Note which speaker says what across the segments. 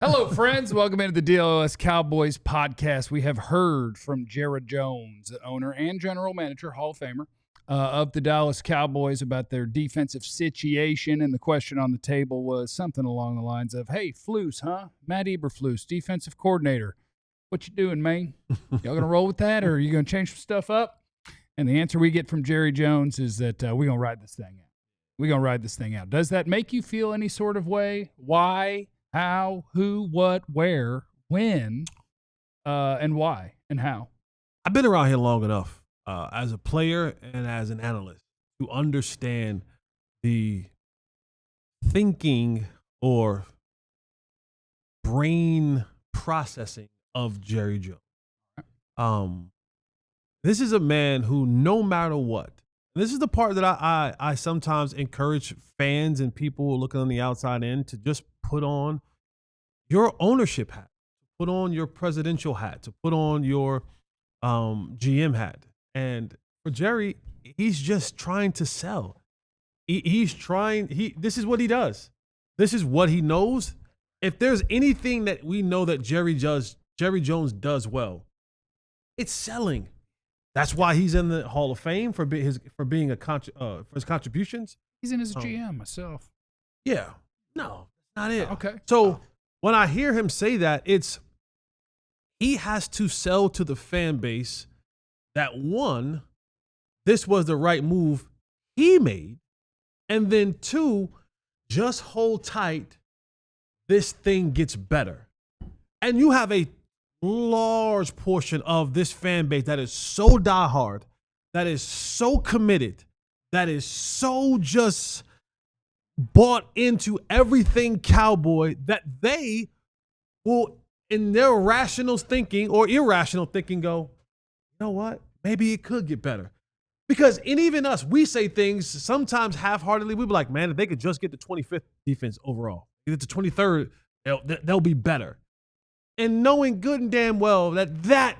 Speaker 1: Hello, friends. Welcome into the DLLS Cowboys Podcast. We have heard from Jared Jones, owner and general manager, Hall of Famer, of the Dallas Cowboys about their defensive situation. And the question on the table was something along the lines of, hey, Flus, huh? Matt Eberflus, defensive coordinator. What you doing, man? Y'all going to roll with that, or are you going to change some stuff up? And the answer we get from Jerry Jones is that we're going to ride this thing out. We're going to ride this thing out. Does that make you feel any sort of way? Why? How, who, what, where, when, and why, and how?
Speaker 2: I've been around here long enough as a player and as an analyst to understand the thinking or brain processing of Jerry Jones. This is a man who, no matter what, this is the part that I sometimes encourage fans and people looking on the outside in to just put on your ownership hat, put on your presidential hat, to put on your GM hat. And for Jerry, he's just trying to sell. This is what he does. This is what he knows. If there's anything that we know that Jerry Jones does well, it's selling. That's why he's in the Hall of Fame for his contributions.
Speaker 1: He's in his GM myself.
Speaker 2: Yeah, no, not it.
Speaker 1: Okay.
Speaker 2: So when I hear him say that, he has to sell to the fan base that, one, this was the right move he made, and then two, just hold tight. This thing gets better. And you have a large portion of this fan base that is so diehard, that is so committed, that is so just bought into everything Cowboy, that they will, in their rational thinking or irrational thinking, go, you know what? Maybe it could get better. Because, and even us, we say things sometimes half-heartedly. We be like, man, if they could just get the 25th defense overall, get the 23rd, they'll be better. And knowing good and damn well that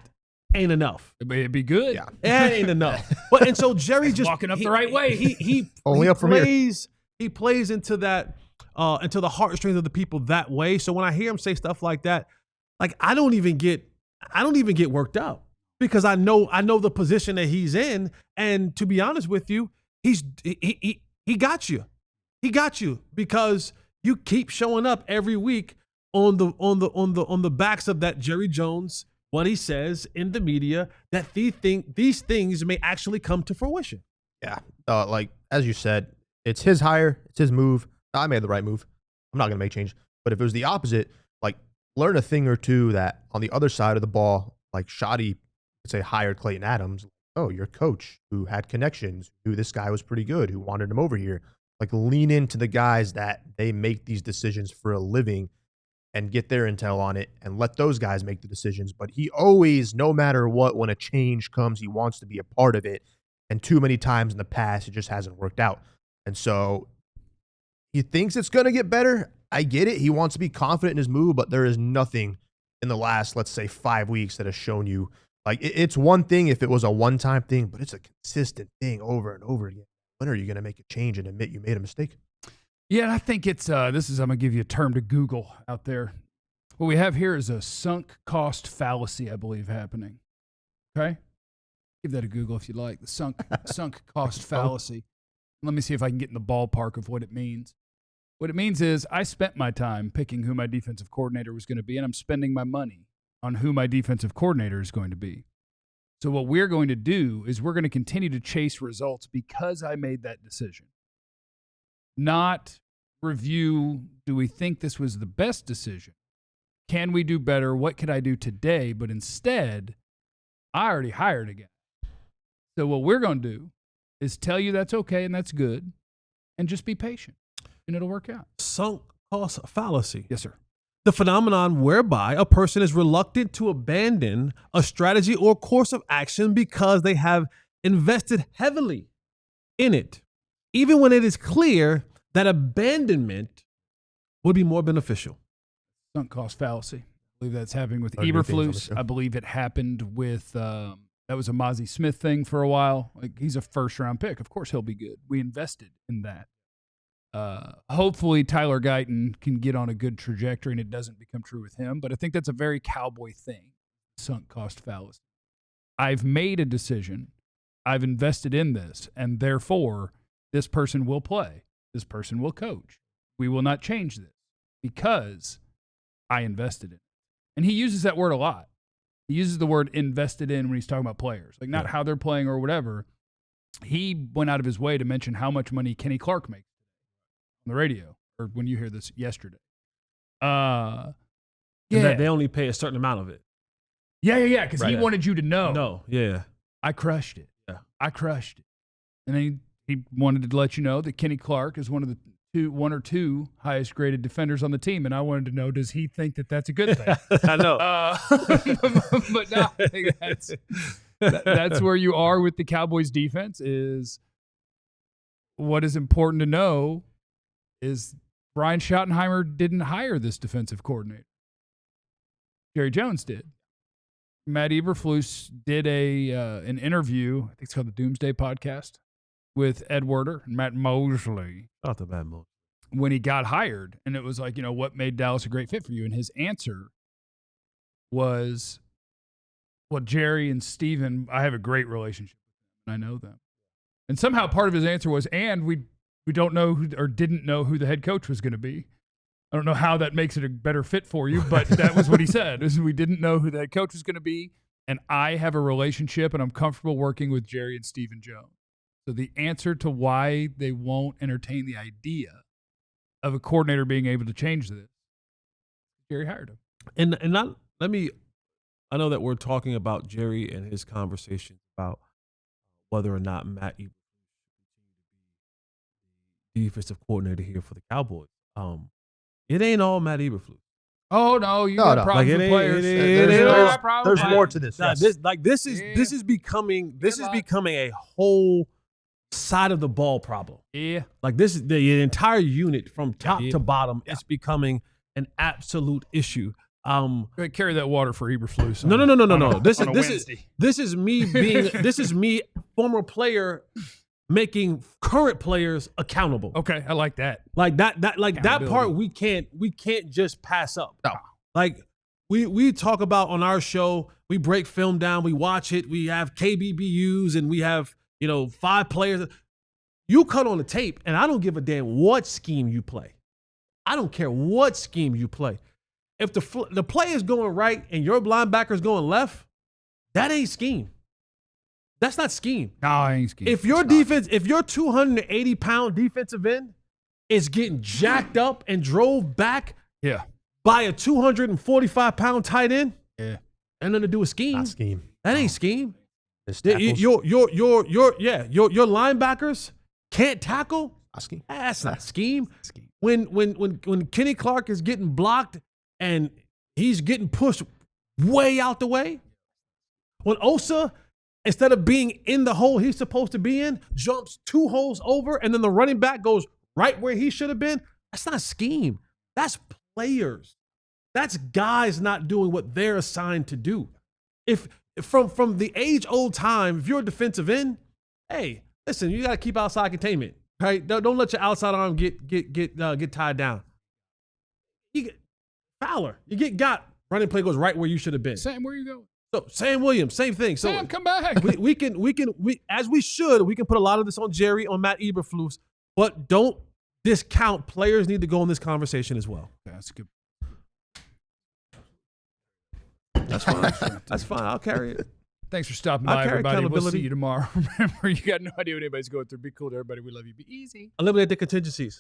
Speaker 2: ain't enough.
Speaker 1: It'd be good.
Speaker 2: Yeah, that ain't enough. But and so Jerry just
Speaker 1: walking up the right way.
Speaker 2: He
Speaker 3: Only up from here.
Speaker 2: He plays into that, into the heartstrings of the people that way. So when I hear him say stuff like that, like I don't even get worked up, because I know the position that he's in, and to be honest with you, he got you. He got you because you keep showing up every week on the backs of that Jerry Jones, what he says in the media, that these things may actually come to fruition.
Speaker 3: Yeah, like as you said, it's his hire, it's his move. I made the right move. I'm not going to make change. But if it was the opposite, like learn a thing or two that on the other side of the ball, like Shoddy, let's say, hired Clayton Adams. Oh, your coach who had connections, who this guy was pretty good, who wanted him over here. Like lean into the guys that they make these decisions for a living and get their intel on it and let those guys make the decisions. But he always, no matter what, when a change comes, he wants to be a part of it. And too many times in the past, it just hasn't worked out. And so he thinks it's going to get better. I get it. He wants to be confident in his move, but there is nothing in the last, let's say, 5 weeks that has shown you, like, it's one thing if it was a one-time thing, but it's a consistent thing over and over again. When are you going to make a change and admit you made a mistake?
Speaker 1: Yeah, and I think it's I'm going to give you a term to Google out there. What we have here is a sunk cost fallacy, I believe, happening. Okay? Give that a Google if you like. The sunk cost fallacy. Let me see if I can get in the ballpark of what it means. What it means is I spent my time picking who my defensive coordinator was going to be, and I'm spending my money on who my defensive coordinator is going to be. So what we're going to do is we're going to continue to chase results because I made that decision. Not review, do we think this was the best decision? Can we do better? What could I do today? But instead, I already hired a guy. So what we're going to do is tell you that's okay and that's good, and just be patient, and it'll work out.
Speaker 2: Sunk cost fallacy.
Speaker 1: Yes, sir.
Speaker 2: The phenomenon whereby a person is reluctant to abandon a strategy or course of action because they have invested heavily in it, even when it is clear that abandonment would be more beneficial.
Speaker 1: Sunk cost fallacy. I believe that's happening with
Speaker 3: Good things on the
Speaker 1: Eberflus.
Speaker 3: show.
Speaker 1: I believe it happened with, that was a Mozzie Smith thing for a while. Like, he's a first-round pick. Of course he'll be good. We invested in that. Hopefully Tyler Guyton can get on a good trajectory and it doesn't become true with him. But I think that's a very Cowboy thing, sunk cost fallacy. I've made a decision. I've invested in this, and therefore this person will play. This person will coach. We will not change this because I invested in it. And he uses that word a lot. He uses the word invested in when he's talking about players, like not how they're playing or whatever. He went out of his way to mention how much money Kenny Clark makes on the radio, or when you hear this yesterday.
Speaker 2: That they only pay a certain amount of it.
Speaker 1: Yeah, because he wanted you to know.
Speaker 2: No, yeah.
Speaker 1: I crushed it.
Speaker 2: Yeah.
Speaker 1: I crushed it. And then he wanted to let you know that Kenny Clark is one of the one or two highest graded defenders on the team. And I wanted to know, does he think that that's a good thing?
Speaker 2: I know.
Speaker 1: But no, I think that's where you are with the Cowboys defense. Is what is important to know is Brian Schottenheimer didn't hire this defensive coordinator. Jerry Jones did. Matt Eberflus did an interview, I think it's called the Doomsday Podcast, with Ed Werder and Matt Mosley.
Speaker 2: Not the bad Mosley.
Speaker 1: When he got hired, and it was like, what made Dallas a great fit for you? And his answer was, well, Jerry and Steven, I have a great relationship with them, and I know them. And somehow part of his answer was, and we don't know who, or didn't know who the head coach was going to be. I don't know how that makes it a better fit for you, but that was what he said. Is we didn't know who the head coach was going to be, and I have a relationship, and I'm comfortable working with Jerry and Steven Jones. So the answer to why they won't entertain the idea of a coordinator being able to change this, Jerry hired him.
Speaker 2: I know that we're talking about Jerry and his conversation about whether or not Matt Eberflus will be the defensive coordinator here for the Cowboys. It ain't all Matt Eberflus.
Speaker 1: Oh no, you got problems with players.
Speaker 3: There's more to this.
Speaker 2: This is becoming a whole side of the ball problem.
Speaker 1: Yeah,
Speaker 2: like this is the entire unit from top to bottom. It's becoming an absolute issue.
Speaker 1: Carry that water for Eberflus.
Speaker 2: No. This is me, former player, making current players accountable.
Speaker 1: Okay, I like that.
Speaker 2: Like that part we can't just pass up.
Speaker 3: No.
Speaker 2: Like we talk about on our show, we break film down, we watch it, we have KBBUs, and we have 5 players. You cut on the tape, and I don't give a damn what scheme you play. I don't care what scheme you play. If the play is going right and your linebacker is going left, that ain't scheme. That's not scheme.
Speaker 1: No, I ain't scheme.
Speaker 2: If your defense, if your 280-pound defensive end is getting jacked up and drove back by a 245-pound tight end, ain't nothing to do with scheme.
Speaker 3: Not scheme.
Speaker 2: That ain't scheme. Your linebackers can't tackle.
Speaker 3: Not scheme.
Speaker 2: That's not scheme. When Kenny Clark is getting blocked and he's getting pushed way out the way, when Osa, instead of being in the hole he's supposed to be in, jumps 2 holes over, and then the running back goes right where he should have been, that's not scheme. That's players. That's guys not doing what they're assigned to do. If from the age-old time, if you're a defensive end, hey, listen, you got to keep outside containment, right? Don't let your outside arm get tied down. You get Fowler, you get got. Running play goes right where you should have been.
Speaker 1: Sam, where you going?
Speaker 2: So Sam Williams, same thing. So
Speaker 1: Sam, come back.
Speaker 2: We can as we should. We can put a lot of this on Jerry, on Matt Eberflus, but don't discount players need to go in this conversation as well.
Speaker 1: That's good.
Speaker 2: That's fine. That's fine. I'll carry it.
Speaker 1: Thanks for stopping by, everybody. We'll see you tomorrow. Remember, you got no idea what anybody's going through. Be cool to everybody. We love you. Be easy.
Speaker 2: Eliminate the contingencies.